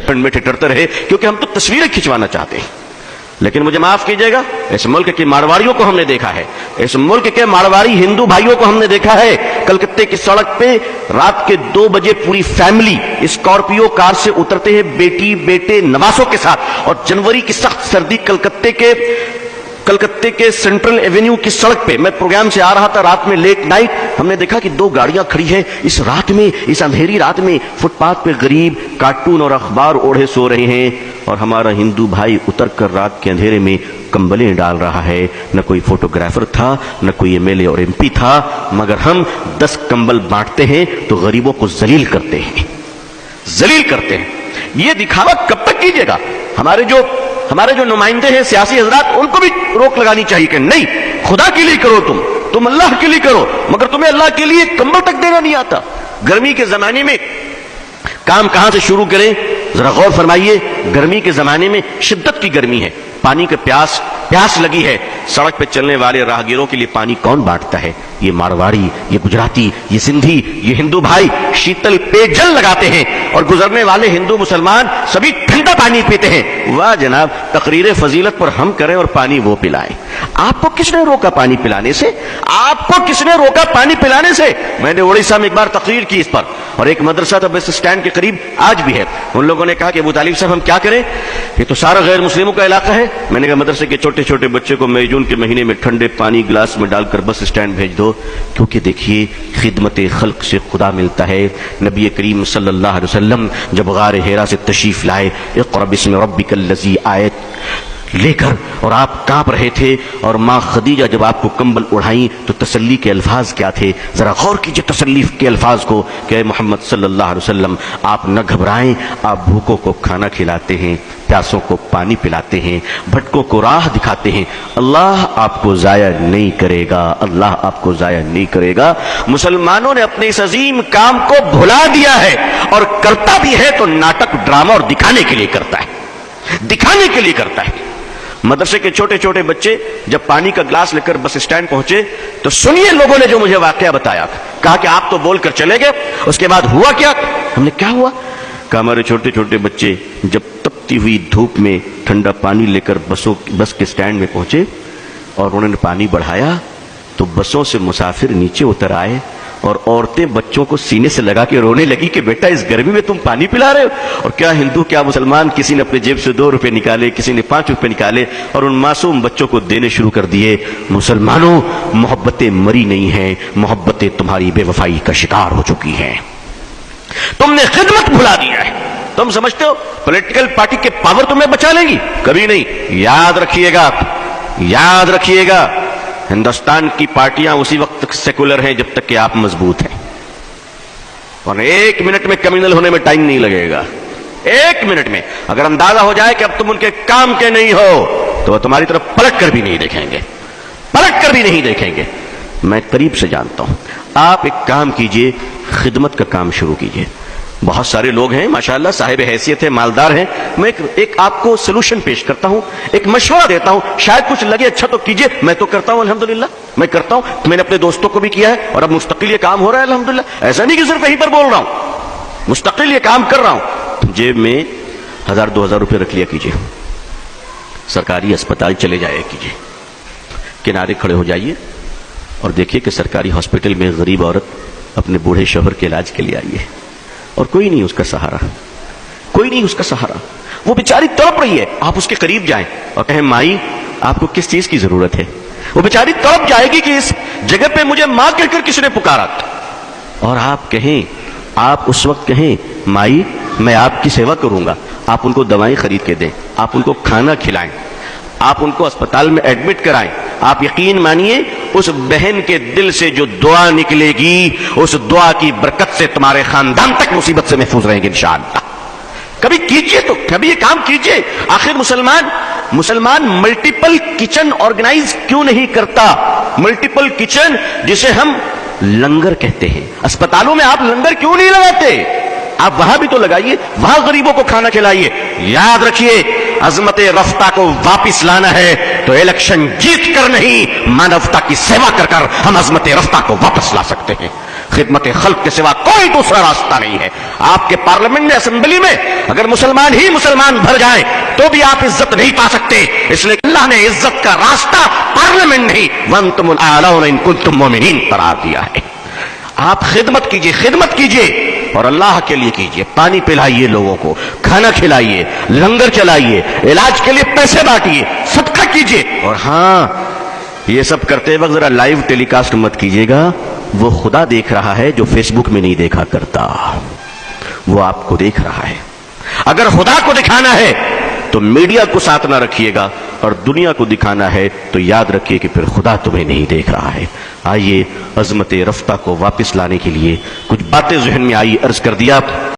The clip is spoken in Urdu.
ٹھنڈ میں ٹھٹرتے رہے، کیونکہ ہم تو تصویریں کھنچوانا چاہتے ہیں۔ لیکن مجھے معاف کیجئے گا، اس ملک کے مارواڑیوں کو ہم نے دیکھا ہے، اس ملک کے مارواڑی ہندو بھائیوں کو ہم نے دیکھا ہے، کلکتے کی سڑک پہ رات کے 2 بجے پوری فیملی اسکارپیو کار سے اترتے ہیں بیٹی بیٹے نواسوں کے ساتھ، اور جنوری کی سخت سردی کلکتے کے سینٹرل ایونیو کی سڑک پہ، میں پروگرام سے آ رہا تھا رات میں لیٹ نائٹ، ہم نے دیکھا کہ 2 گاڑیاں کھڑی ہیں اس رات میں، اس اندھیری رات میں، فٹ پاتھ پہ غریب کارٹون اور اخبار اوڑھے سو رہے ہیں، اور ہمارا ہندو بھائی اتر کر رات کے اندھیرے میں کمبلیں ڈال رہا ہے۔ نہ کوئی فوٹوگرافر تھا، نہ کوئی ایم ایل اے اور MP تھا، مگر ہم 10 کمبل بانٹتے ہیں تو غریبوں کو ذلیل کرتے ہیں، ذلیل کرتے ہیں۔ یہ دکھاوا کب تک کیجیے گا؟ ہمارے جو نمائندے ہیں سیاسی حضرات، ان کو بھی روک لگانی چاہیے کہ نہیں، خدا کے لیے کرو، تم اللہ کے لیے کرو، مگر تمہیں اللہ کے لیے کمبل تک دینا نہیں آتا۔ گرمی کے زمانے میں کام کہاں سے شروع کریں؟ ذرا غور فرمائیے، گرمی کے زمانے میں شدت کی گرمی ہے، پانی کا پیاس لگی ہے، سڑک پہ چلنے والے راہگیروں کے لیے پانی کون بانٹتا ہے؟ یہ مارواڑی، یہ گجراتی، یہ سندھی، یہ ہندو بھائی شیتل پے جل لگاتے ہیں، اور گزرنے والے ہندو مسلمان سبھی ٹھنڈا پانی پیتے ہیں۔ واہ جناب، تقریر فضیلت پر ہم کریں اور پانی وہ پلائیں۔ آپ کو کس نے روکا پانی پلانے سے؟ آپ کو کس نے روکا پانی پلانے سے؟ میں نے اڑیسہ میں ایک بار تقریر کی اس پر، اور ایک مدرسہ تو بس اسٹینڈ کے قریب آج بھی ہے، ان لوگوں نے کہا کہ ابو طالب صاحب ہم کیا کریں، یہ تو سارا غیر مسلموں کا علاقہ ہے۔ میں نے کہا مدرسے کے چھوٹے چھوٹے بچے کو مئی جون کے مہینے میں ٹھنڈے پانی گلاس میں ڈال کر بس اسٹینڈ بھیج دو، کیونکہ دیکھیے خدمت خلق سے خدا ملتا ہے۔ نبی کریم صلی اللہ علیہ وسلم جب غار حرا سے تشریف لائے، اقرأ باسم ربک الذی آیت لے کر، اور آپ کانپ رہے تھے، اور ماں خدیجہ جب آپ کو کمبل اڑھائیں تو تسلی کے الفاظ کیا تھے؟ ذرا غور کیجئے تسلی کے الفاظ کو کہ اے محمد صلی اللہ علیہ وسلم، آپ نہ گھبرائیں، آپ بھوکوں کو کھانا کھلاتے ہیں، پیاسوں کو پانی پلاتے ہیں، بھٹکوں کو راہ دکھاتے ہیں، اللہ آپ کو ضائع نہیں کرے گا، اللہ آپ کو ضائع نہیں کرے گا۔ مسلمانوں نے اپنے اس عظیم کام کو بھلا دیا ہے، اور کرتا بھی ہے تو ناٹک ڈرامہ اور دکھانے کے لیے کرتا ہے، دکھانے کے لیے کرتا ہے۔ مدرسے کے چھوٹے چھوٹے بچے جب پانی کا گلاس لے کر بس اسٹینڈ پہنچے تو سنیے لوگوں نے جو مجھے واقعہ بتایا، کہا کہ آپ تو بول کر چلے گئے، اس کے بعد ہوا کیا؟ ہم نے کیا ہوا؟ کہ ہمارے چھوٹے چھوٹے بچے جب تپتی ہوئی دھوپ میں ٹھنڈا پانی لے کر بس کے اسٹینڈ میں پہنچے اور انہوں نے پانی بڑھایا تو بسوں سے مسافر نیچے اتر آئے، اور عورتیں بچوں کو سینے سے لگا کے رونے لگی کہ بیٹا اس گرمی میں تم پانی پلا رہے ہو۔ اور کیا ہندو کیا مسلمان، کسی نے اپنے جیب سے 2 روپے نکالے، کسی نے 5 روپے نکالے اور ان معصوم بچوں کو دینے شروع کر دیے۔ مسلمانوں، محبتیں مری نہیں ہیں، محبتیں تمہاری بے وفائی کا شکار ہو چکی ہیں، تم نے خدمت بھلا دیا ہے۔ تم سمجھتے ہو پولیٹیکل پارٹی کے پاور تمہیں بچا لیں گی؟ کبھی نہیں۔ یاد رکھیے گا، یاد رکھیے گا، ہندوستان کی پارٹیاں اسی وقت تک سیکولر ہیں جب تک کہ آپ مضبوط ہیں، اور 1 منٹ میں کمیونل ہونے میں ٹائم نہیں لگے گا۔ 1 منٹ میں اگر اندازہ ہو جائے کہ اب تم ان کے کام کے نہیں ہو تو وہ تمہاری طرف پلٹ کر بھی نہیں دیکھیں گے، پلٹ کر بھی نہیں دیکھیں گے۔ میں قریب سے جانتا ہوں، آپ ایک کام کیجئے، خدمت کا کام شروع کیجئے۔ بہت سارے لوگ ہیں ماشاءاللہ، صاحب حیثیت ہیں، مالدار ہیں، میں ایک آپ کو سلوشن پیش کرتا ہوں، ایک مشورہ دیتا ہوں، شاید کچھ لگے اچھا تو کیجئے۔ میں تو کرتا ہوں الحمدللہ، میں کرتا ہوں، میں نے اپنے دوستوں کو بھی کیا ہے، اور اب مستقل یہ کام ہو رہا ہے الحمدللہ۔ ایسا نہیں کہ صرف یہیں پر بول رہا ہوں، مستقل یہ کام کر رہا ہوں۔ جیب میں 1000-2000 روپے رکھ لیا کیجئے، سرکاری اسپتال چلے جایا کیجئے، کنارے کھڑے ہو جائیے اور دیکھیے کہ سرکاری ہاسپٹل میں غریب عورت اپنے بوڑھے شوہر کے علاج کے لیے آئی ہے، اور کوئی نہیں اس کا سہارا، کوئی نہیں اس کا سہارا، وہ بیچاری تڑپ رہی ہے۔ آپ اس کے قریب جائیں اور کہیں مائی آپ کو کس چیز کی ضرورت ہے؟ وہ بیچاری تڑپ جائے گی کہ اس جگہ پہ مجھے ماں کہہ کر کس نے پکارا، اور آپ کہیں، آپ اس وقت کہیں مائی میں آپ کی سیوا کروں گا، آپ ان کو دوائیں خرید کے دیں، آپ ان کو کھانا کھلائیں، آپ ان کو اسپتال میں ایڈمٹ کرائیں۔ آپ یقین مانیے اس بہن کے دل سے جو دعا نکلے گی، اس دعا کی برکت سے تمہارے خاندان تک مصیبت سے محفوظ رہیں گے انشاءاللہ۔ کبھی کیجئے تو کبھی یہ کام کیجئے۔ آخر مسلمان ملٹیپل کچن آرگنائز کیوں نہیں کرتا؟ ملٹیپل کچن جسے ہم لنگر کہتے ہیں، اسپتالوں میں آپ لنگر کیوں نہیں لگاتے؟ آپ وہاں بھی تو لگائیے، وہاں غریبوں کو کھانا کھلائیے۔ یاد رکھیے، عظمت رفتہ کو واپس لانا ہے تو الیکشن جیت کر نہیں، مانوتا کی سیوا کر کر ہم عظمت رفتہ کو واپس لا سکتے ہیں۔ خدمت خلق کے سوا کوئی دوسرا راستہ نہیں ہے. آپ کے پارلیمنٹ میں, اسمبلی میں اگر مسلمان ہی مسلمان بھر جائیں تو بھی آپ عزت نہیں پا سکتے, اس لیے اللہ نے عزت کا راستہ پارلیمنٹ نہیں وَأَنْتُمُ الْأَعْلَوْنَ إِن كُنتُم مُؤْمِنِينَ قرار دیا ہے. آپ خدمت کیجئے اور اللہ کے لیے کیجئے. پانی پلائیے لوگوں کو, کھانا کھلائیے, لنگر چلائیے, علاج کے لیے پیسے بانٹیے, صدقہ کیجئے. اور ہاں, یہ سب کرتے وقت ذرا لائیو ٹیلی کاسٹ مت کیجئے گا, وہ خدا دیکھ رہا ہے جو فیس بک میں نہیں دیکھا کرتا, وہ آپ کو دیکھ رہا ہے. اگر خدا کو دکھانا ہے تو میڈیا کو ساتھ نہ رکھیے گا, اور دنیا کو دکھانا ہے تو یاد رکھیے کہ پھر خدا تمہیں نہیں دیکھ رہا ہے. آئیے عظمت رفتہ کو واپس لانے کے لیے کچھ باتیں ذہن میں آئی, عرض کر دیا.